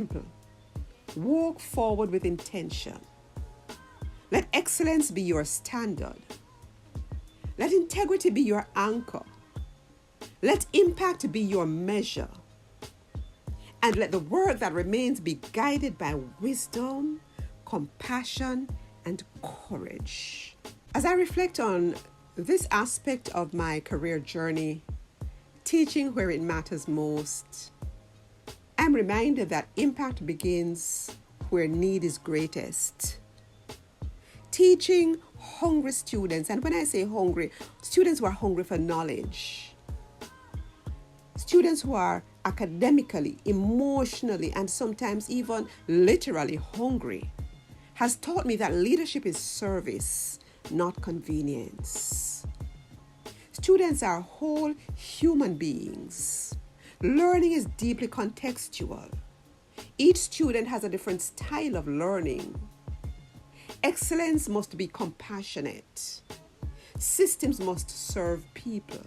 example. Walk forward with intention. Let excellence be your standard. Let integrity be your anchor. Let impact be your measure. And let the work that remains be guided by wisdom, compassion, and courage. As I reflect on this aspect of my career journey, teaching where it matters most, I'm reminded that impact begins where need is greatest. Teaching hungry students, and when I say hungry, students who are hungry for knowledge, students who are academically, emotionally, and sometimes even literally hungry, has taught me that leadership is service, not convenience. Students are whole human beings. Learning is deeply contextual. Each student has a different style of learning. Excellence must be compassionate. Systems must serve people.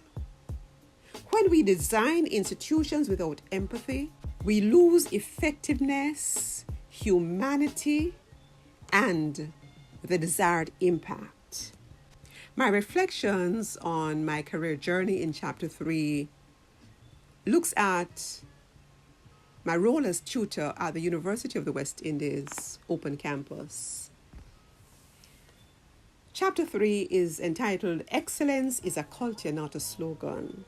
When we design institutions without empathy, we lose effectiveness, humanity, and the desired impact. My reflections on my career journey in Chapter 3 looks at my role as tutor at the University of the West Indies Open Campus. Chapter 3 is entitled, Excellence is a Culture, Not a Slogan.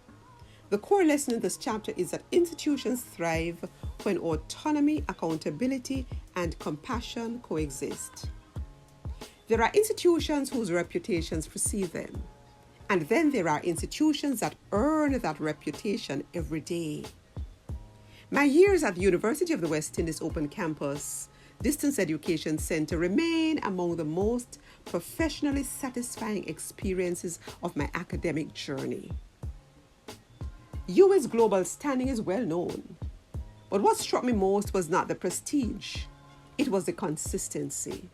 The core lesson in this chapter is that institutions thrive when autonomy, accountability, and compassion coexist. There are institutions whose reputations precede them, and then there are institutions that earn that reputation every day. My years at the University of the West Indies Open Campus Distance Education Center remain among the most professionally satisfying experiences of my academic journey. UWI's global standing is well known, but what struck me most was not the prestige, it was the consistency.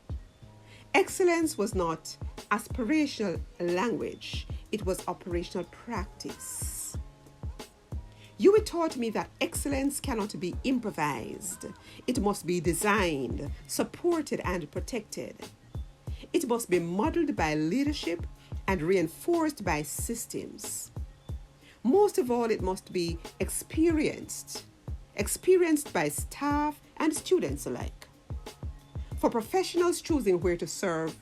Excellence was not aspirational language, it was operational practice. UWI taught me that excellence cannot be improvised. It must be designed, supported, and protected. It must be modeled by leadership and reinforced by systems. Most of all, it must be experienced by staff and students alike. For professionals choosing where to serve,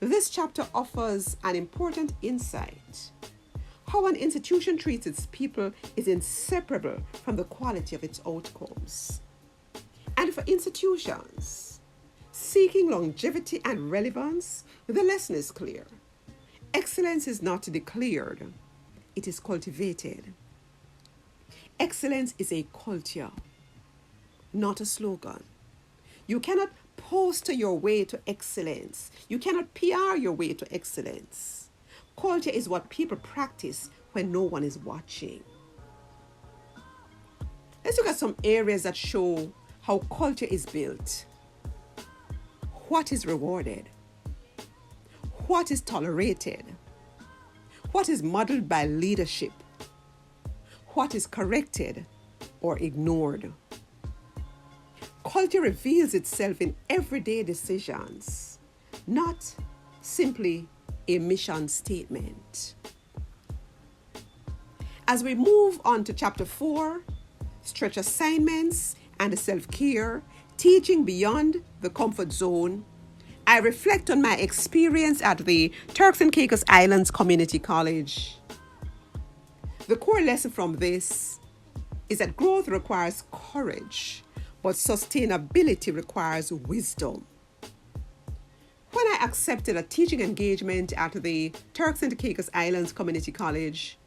this chapter offers an important insight. How an institution treats its people is inseparable from the quality of its outcomes. And for institutions seeking longevity and relevance, the lesson is clear. Excellence is not declared, it is cultivated. Excellence is a culture, not a slogan. You cannot poster your way to excellence. You cannot PR your way to excellence. Culture is what people practice when no one is watching. Let's look at some areas that show how culture is built. What is rewarded? What is tolerated? What is modeled by leadership? What is corrected or ignored? Culture reveals itself in everyday decisions, not simply a mission statement. As we move on to Chapter 4, Stretch Assignments and Self-Care, Teaching Beyond the Comfort Zone, I reflect on my experience at the Turks and Caicos Islands Community College. The core lesson from this is that growth requires courage, but sustainability requires wisdom. When I accepted a teaching engagement at the Turks and Caicos Islands Community College,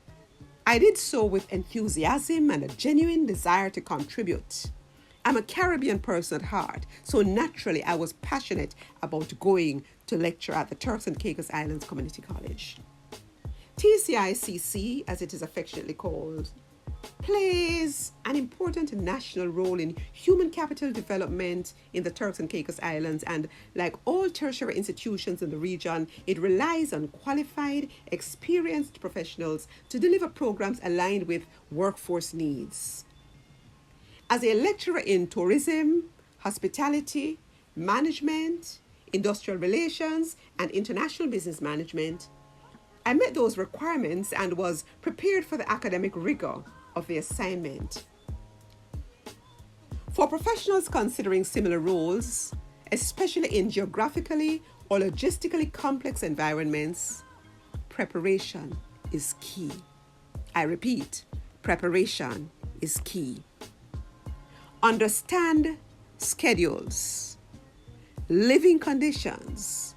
I did so with enthusiasm and a genuine desire to contribute. I'm a Caribbean person at heart, so naturally I was passionate about going to lecture at the Turks and Caicos Islands Community College. TCICC, as it is affectionately called, plays an important national role in human capital development in the Turks and Caicos Islands, and like all tertiary institutions in the region, it relies on qualified, experienced professionals to deliver programs aligned with workforce needs. As a lecturer in tourism, hospitality, management, industrial relations, and international business management. I met those requirements and was prepared for the academic rigor of the assignment. For professionals considering similar roles, especially in geographically or logistically complex environments, preparation is key. I repeat, preparation is key. Understand schedules, living conditions,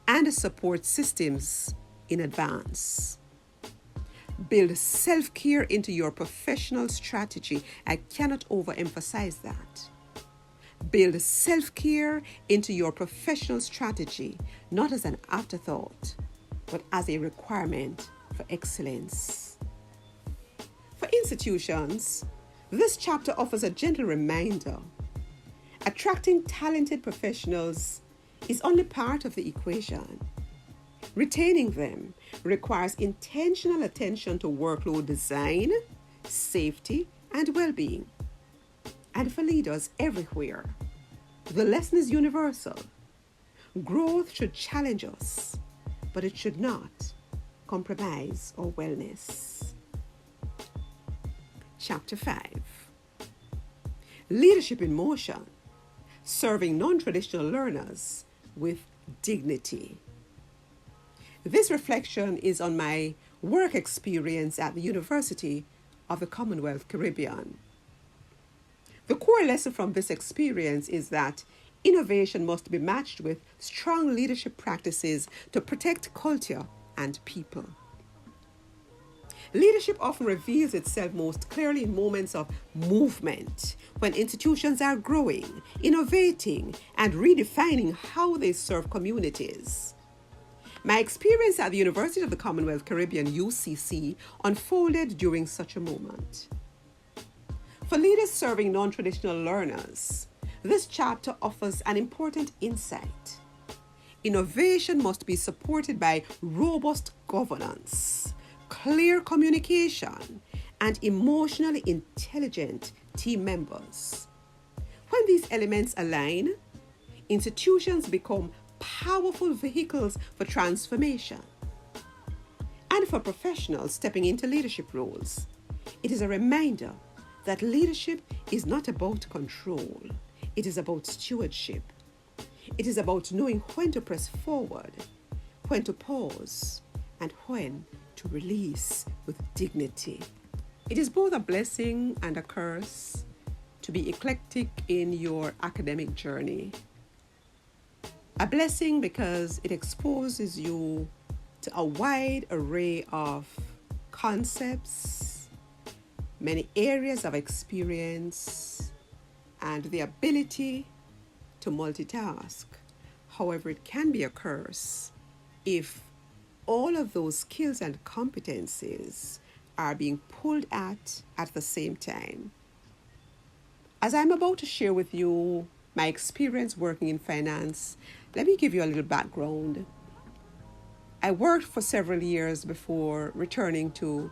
and support systems in advance. Build self-care into your professional strategy. I cannot overemphasize that. Build self-care into your professional strategy, not as an afterthought, but as a requirement for excellence. For institutions, this chapter offers a gentle reminder. Attracting talented professionals is only part of the equation. Retaining them requires intentional attention to workload design, safety, and well-being. And for leaders everywhere, the lesson is universal. Growth should challenge us, but it should not compromise our wellness. Chapter 5. Leadership in Motion, serving non-traditional learners with dignity. This reflection is on my work experience at the University of the Commonwealth Caribbean. The core lesson from this experience is that innovation must be matched with strong leadership practices to protect culture and people. Leadership often reveals itself most clearly in moments of movement, when institutions are growing, innovating, and redefining how they serve communities. My experience at the University of the Commonwealth Caribbean, UCC, unfolded during such a moment. For leaders serving non-traditional learners, this chapter offers an important insight. Innovation must be supported by robust governance, clear communication, and emotionally intelligent team members. When these elements align, institutions become powerful vehicles for transformation. And for professionals stepping into leadership roles, it is a reminder that leadership is not about control. It is about stewardship. It is about knowing when to press forward, when to pause, and when to release with dignity. It is both a blessing and a curse to be eclectic in your academic journey. A blessing because it exposes you to a wide array of concepts, many areas of experience, and the ability to multitask. However, it can be a curse if all of those skills and competencies are being pulled at the same time. As I'm about to share with you my experience working in finance, let me give you a little background. I worked for several years before returning to